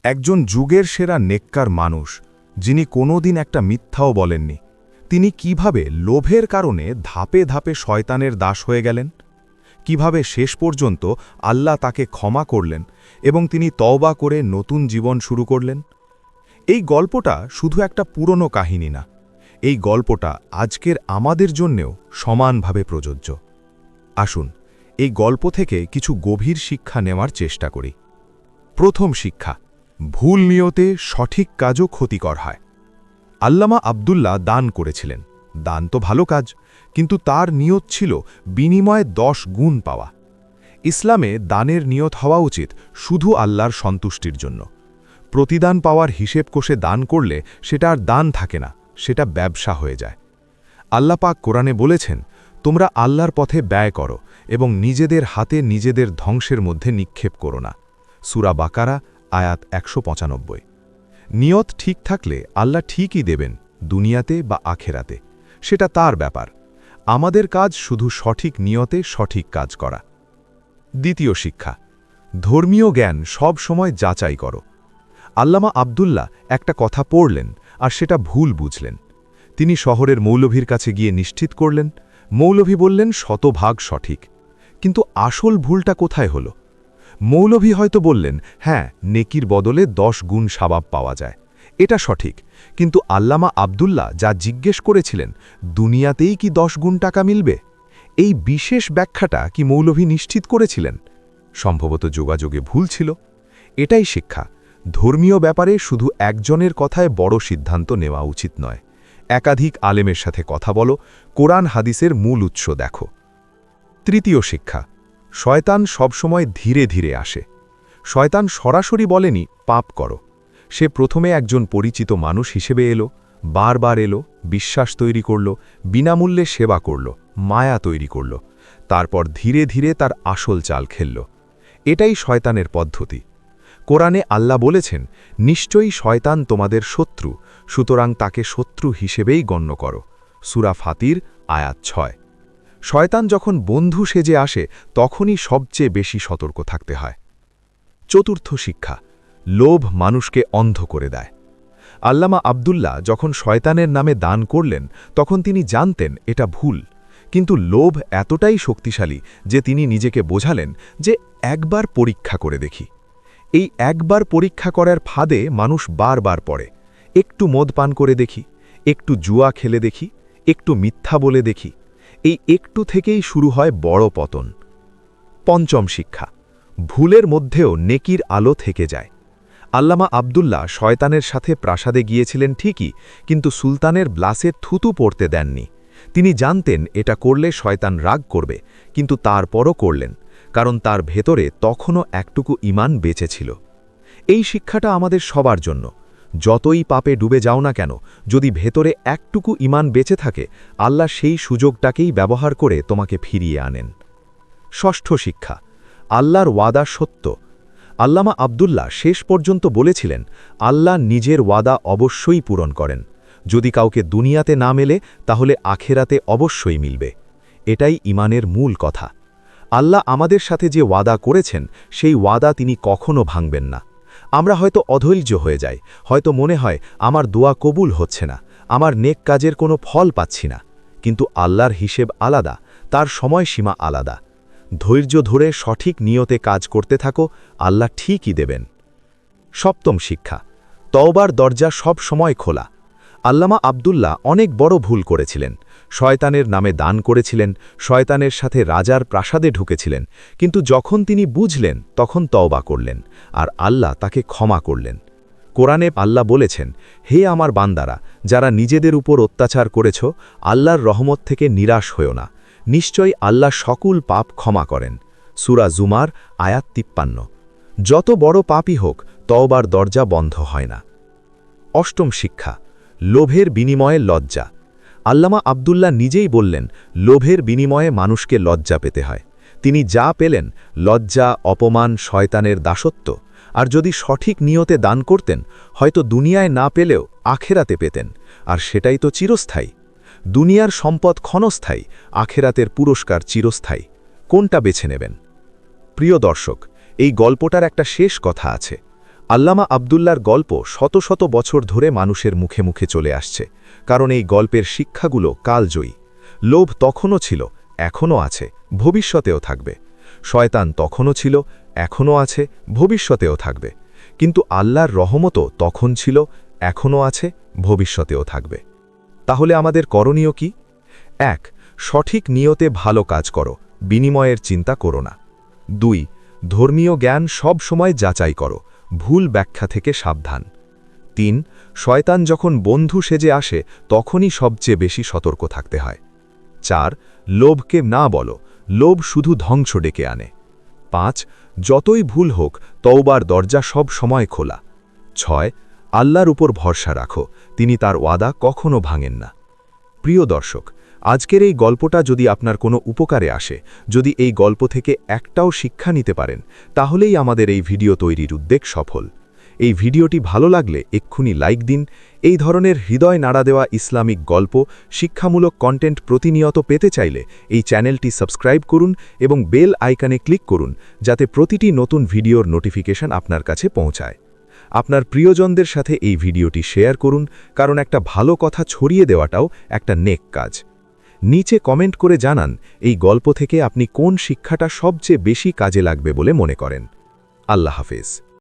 একজন যুগের সেরা নেককার মানুষ, যিনি কোনোদিন একটা মিথ্যাও বলেননি, তিনি কিভাবে লোভের কারণে ধাপে ধাপে শয়তানের দাস হয়ে গেলেন, কিভাবে শেষ পর্যন্ত আল্লাহ তাকে ক্ষমা করলেন এবং তিনি তওবা করে নতুন জীবন শুরু করলেন। এই গল্পটা শুধু একটা পুরনো কাহিনী না, এই গল্পটা আজকের আমাদের জন্যেও সমানভাবে প্রযোজ্য। আসুন এই গল্প থেকে কিছু গভীর শিক্ষা নেওয়ার চেষ্টা করি। প্রথম শিক্ষা, ভুল নিয়তে সঠিক কাজও ক্ষতিকর হয়। আল্লামা আব্দুল্লাহ দান করেছিলেন, দান তো ভালো কাজ, কিন্তু তার নিয়ত ছিল বিনিময়ে 10 গুণ পাওয়া। ইসলামে দানের নিয়ত হওয়া উচিত শুধু আল্লাহর সন্তুষ্টির জন্য। প্রতিদান পাওয়ার হিসেব কষে দান করলে সেটা আর দান থাকে না, সেটা ব্যবসা হয়ে যায়। আল্লাহ পাক কোরআনে বলেছেন, তোমরা আল্লাহর পথে ব্যয় করো এবং নিজেদের হাতে নিজেদের ধ্বংসের মধ্যে নিক্ষেপ করো না। সূরা বাকারা আয়াত 195। নিয়ত ঠিক থাকলে আল্লাহ ঠিকই দেবেন, দুনিয়াতে বা আখেরাতে, সেটা তার ব্যাপার। আমাদের কাজ শুধু সঠিক নিয়তে সঠিক কাজ করা। দ্বিতীয় শিক্ষা, ধর্মীয় জ্ঞান সব সময় যাচাই করো। আল্লামা আব্দুল্লাহ একটা কথা পড়লেন আর সেটা ভুল বুঝলেন। তিনি শহরের মৌলভীর কাছে গিয়ে নিশ্চিত করলেন, মৌলভী বললেন শতভাগ সঠিক। কিন্তু আসল ভুলটা কোথায় হলো? মৌলভী হয়তো বললেন, হ্যাঁ, নেকির বদলে 10 গুণ সওয়াব পাওয়া যায়, এটা সঠিক, কিন্তু আল্লামা আব্দুল্লাহ যা জিজ্ঞেস করেছিলেন, দুনিয়াতেই কি 10 গুণ টাকা মিলবে, এই বিশেষ ব্যাখ্যাটা কি মৌলভী নিশ্চিত করেছিলেন? সম্ভবত যোগাযোগে ভুল ছিল। এটাই শিক্ষা, ধর্মীয় ব্যাপারে শুধু একজনের কথায় বড় সিদ্ধান্ত নেওয়া উচিত নয়। একাধিক আলেমের সাথে কথা বলো, কোরআন হাদিসের মূল উৎস দেখো। তৃতীয় শিক্ষা, শয়তান সবসময় ধীরে ধীরে আসে। শয়তান সরাসরি বলেনি পাপ করো। সে প্রথমে একজন পরিচিত মানুষ হিসেবে এলো, বারবার এলো, বিশ্বাস তৈরি করল, বিনামূল্যে সেবা করল, মায়া তৈরি করল, তারপর ধীরে ধীরে তার আসল চাল খেলল। এটাই শয়তানের পদ্ধতি। কোরআনে আল্লাহ বলেছেন, নিশ্চয়ই শয়তান তোমাদের শত্রু, সুতরাং তাকে শত্রু হিসেবেই গণ্য করো। সূরা ফাতির আয়াত 6। শয়তান যখন বন্ধু সেজে আসে তখনই সবচেয়ে বেশি সতর্ক থাকতে হয়। চতুর্থ শিক্ষা, লোভ মানুষকে অন্ধ করে দেয়। আল্লামা আব্দুল্লাহ যখন শয়তানের নামে দান করলেন তখন তিনি জানতেন এটা ভুল, কিন্তু লোভ এতটাই শক্তিশালী যে তিনি নিজেকে বোঝালেন যে একবার পরীক্ষা করে দেখি। এই একবার পরীক্ষা করার ফাঁদে মানুষ বারবার পড়ে। একটু মদ পান করে দেখি, একটু জুয়া খেলে দেখি, একটু মিথ্যা বলে দেখি। এই একটু থেকেই শুরু হয় বড় পতন। পঞ্চম শিক্ষা, ভুলের মধ্যেও নেকির আলো থেকে যায়। আল্লামা আব্দুল্লাহ শয়তানের সাথে প্রাসাদে গিয়েছিলেন ঠিকই, কিন্তু সুলতানের ব্লাসে থুতু পড়তে দেননি। তিনি জানতেন এটা করলে শয়তান রাগ করবে, কিন্তু তারপরও করলেন, কারণ তার ভেতরে তখনও একটুকু ঈমান বেঁচে ছিল। এই শিক্ষাটা আমাদের সবার জন্য। যতই পাপে ডুবে যাও না কেন, যদি ভেতরে একটুকু ঈমান বেঁচে থাকে, আল্লাহ সেই সুযোগটাকেই ব্যবহার করে তোমাকে ফিরিয়ে আনেন। ষষ্ঠ শিক্ষা, আল্লাহর ওয়াদা সত্য। আল্লামা আব্দুল্লাহ শেষ পর্যন্ত বলেছিলেন, আল্লাহ নিজের ওয়াদা অবশ্যই পূরণ করেন। যদি কাউকে দুনিয়াতে না মেলে তাহলে আখেরাতে অবশ্যই মিলবে। এটাই ঈমানের মূল কথা। আল্লাহ আমাদের সাথে যে ওয়াদা করেছেন সেই ওয়াদা তিনি কখনো ভাঙবেন না। আমরা হয়তো অধৈর্য হয়ে যাই, হয়তো মনে হয় আমার দোয়া কবুল হচ্ছে না, আমার নেক কাজের কোনো ফল পাচ্ছি না, কিন্তু আল্লাহর হিসেব আলাদা, তার সময়সীমা আলাদা। ধৈর্য ধরে সঠিক নিয়তে কাজ করতে থাকো, আল্লাহ ঠিকই দেবেন। সপ্তম শিক্ষা, তওবার দরজা সব সময় খোলা। আল্লামা আব্দুল্লাহ অনেক বড় ভুল করেছিলেন। শয়তানের নামে দান করেছিলেন, শয়তানের সাথে রাজার প্রাসাদে ঢুকেছিলেন, কিন্তু যখন তিনি বুঝলেন তখন তওবা করলেন, আর আল্লাহ তাকে ক্ষমা করলেন। কোরআনে আল্লাহ বলেছেন, হে আমার বান্দারা, যারা নিজেদের উপর অত্যাচার করেছ, আল্লাহর রহমত থেকে নিরাশ হও না, নিশ্চয়ই আল্লাহ সকল পাপ ক্ষমা করেন। সূরা জুমার আয়াত 53। যত বড় পাপই হোক, তওবার দরজা বন্ধ হয় না। অষ্টম শিক্ষা, লোভের বিনিময়ে লজ্জা। আল্লামা আব্দুল্লাহ নিজেই বললেন, লোভের বিনিময়ে মানুষকে লজ্জা পেতে হয়। তিনি যা পেলেন, লজ্জা, অপমান, শয়তানের দাসত্ব। আর যদি সঠিক নিয়তে দান করতেন, হয়তো দুনিয়ায় না পেলেও আখেরাতে পেতেন, আর সেটাই তো চিরস্থায়ী। দুনিয়ার সম্পদ ক্ষণস্থায়ী, আখেরাতের পুরস্কার চিরস্থায়ী। কোনটা বেছে নেবেন? প্রিয় দর্শক, এই গল্পটার একটা শেষ কথা আছে। আল্লামা আব্দুল্লার গল্প শত শত বছর ধরে মানুষের মুখে মুখে চলে আসছে, কারণ এই গল্পের শিক্ষাগুলো কালজয়ী। লোভ তখনও ছিল, এখনও আছে, ভবিষ্যতেও থাকবে। শয়তান তখনও ছিল, এখনও আছে, ভবিষ্যতেও থাকবে। কিন্তু আল্লাহর রহমতও তখন ছিল, এখনও আছে, ভবিষ্যতেও থাকবে। তাহলে আমাদের করণীয় কি? ১. সঠিক নিয়তে ভালো কাজ করো, বিনিময়ের চিন্তা করো না। ২. ধর্মীয় জ্ঞান সব সময় যাচাই করো, ভুল ব্যাখ্যা থেকে সাবধান। ৩. শয়তান যখন বন্ধু সেজে আসে তখনই সবচেয়ে বেশি সতর্ক থাকতে হয়। ৪. লোভকে না বলো, লোভ শুধু ধ্বংস ডেকে আনে। ৫. যতই ভুল হোক তওবার দরজা সব সময় খোলা। ৬. আল্লাহর উপর ভরসা রাখো, তিনি তার ওয়াদা কখনো ভাঙেন না। প্রিয় দর্শক, আজকের এই গল্পটা যদি আপনার কোনো উপকারে আসে, যদি এই গল্প থেকে একটাও শিক্ষা নিতে পারেন, তাহলেই আমাদের এই ভিডিও তৈরির উদ্যোগ সফল। এই ভিডিওটি ভালো লাগলে এক্ষুনি লাইক দিন। এই ধরনের হৃদয় নাড়া দেওয়া ইসলামিক গল্প, শিক্ষামূলক কন্টেন্ট প্রতিনিয়ত পেতে চাইলে এই চ্যানেলটি সাবস্ক্রাইব করুন এবং বেল আইকনে ক্লিক করুন, যাতে প্রতিটি নতুন ভিডিওর নোটিফিকেশন আপনার কাছে পৌঁছায়। আপনার প্রিয়জনদের সাথে এই ভিডিওটি শেয়ার করুন, কারণ একটা ভালো কথা ছড়িয়ে দেওয়াটাও একটা নেক কাজ। নিচে কমেন্ট করে জানান এই গল্প থেকে আপনি কোন শিক্ষাটা সবচেয়ে বেশি কাজে লাগবে বলে মনে করেন। আল্লাহ হাফেজ।